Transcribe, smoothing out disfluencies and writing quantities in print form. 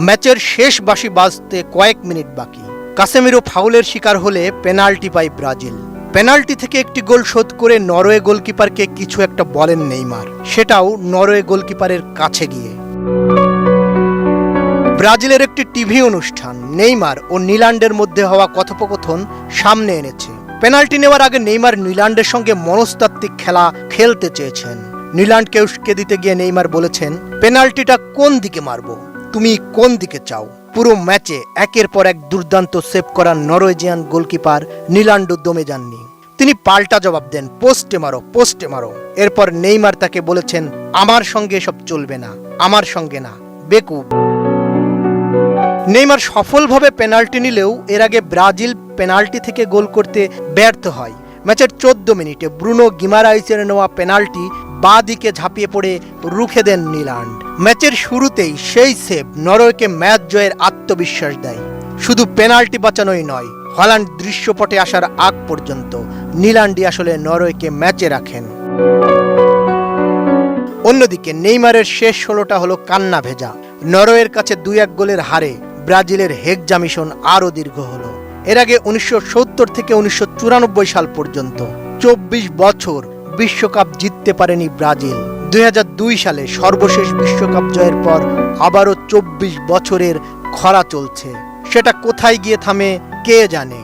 ম্যাচের শেষ বাঁশি বাজতে কয়েক মিনিট বাকি। কাসেমিরো ফাউলের শিকার হলে পেনাল্টি পায় ব্রাজিল। পেনাল্টি থেকে একটি গোল শোধ করে নরওয়ে গোলকিপারকে কিছু একটা বলেন নেইমার, সেটাও নরওয়ে গোলকিপারের কাছে গিয়ে। ব্রাজিলের একটি টিভি অনুষ্ঠান নেইমার ও নিলান্ডের মধ্যে হওয়া কথোপকথন সামনে এনেছে। পেনাল্টি নেওয়ার আগে নেইমার নিলান্ডের সঙ্গে মনস্তাত্ত্বিক খেলা খেলতে চেয়েছেন। নিলান্ডকে উস্কে দিতে গিয়ে নেইমার বলেছেন, পেনাল্টিটা কোন দিকে মারবো, তুমি কোন দিকে চাও? পুরো ম্যাচে একের পর এক দুর্দান্ত সেভ করা নরওয়েজিয়ান গোলকিপার নিলান্ডো দমে যাননি। তিনি পাল্টা জবাব দেন, পোস্টে মারো, পোস্টে মারো। এরপর নেইমার তাকে বলেছেন, আমার সঙ্গে এসব চলবে না, আমার সঙ্গে না, বেকুব। নেইমার সফলভাবে পেনাল্টি নিলেও এর আগে ব্রাজিল পেনাল্টি থেকে গোল করতে ব্যর্থ হয়। ম্যাচের 14 মিনিটে ব্রুনো গিমারাইসের নেওয়া পেনাল্টি বাঁ দিকে ঝাঁপিয়ে পড়ে রুখে দেন নিলান্ড। ম্যাচের শুরুতেই সেই সেভ নরওয়েকে ম্যাচ জয়ের আত্মবিশ্বাস দেয়। শুধু পেনাল্টি বাঁচানোই নয়, হল্যান্ড দৃশ্যপটে আসার আগ পর্যন্ত নিলান্ডই আসলে নরওয়েকে ম্যাচে রাখেন। অন্যদিকে নেইমারের শেষ 16টা হলো কান্না ভেজা। নরওয়ের কাছে 2-1 গোলের হারে ব্রাজিলের হেগজা মিশন আরও দীর্ঘ হলো। এর আগে 1970 থেকে 1994 সাল পর্যন্ত 24 বছর বিশ্বকাপ জিততে পারেনি ব্রাজিল। 2002 সালে সর্বশেষ বিশ্বকাপ জয়ের পর আবারও 24 বছরের খরা চলছে। সেটা কোথায় গিয়ে থামে কে জানে।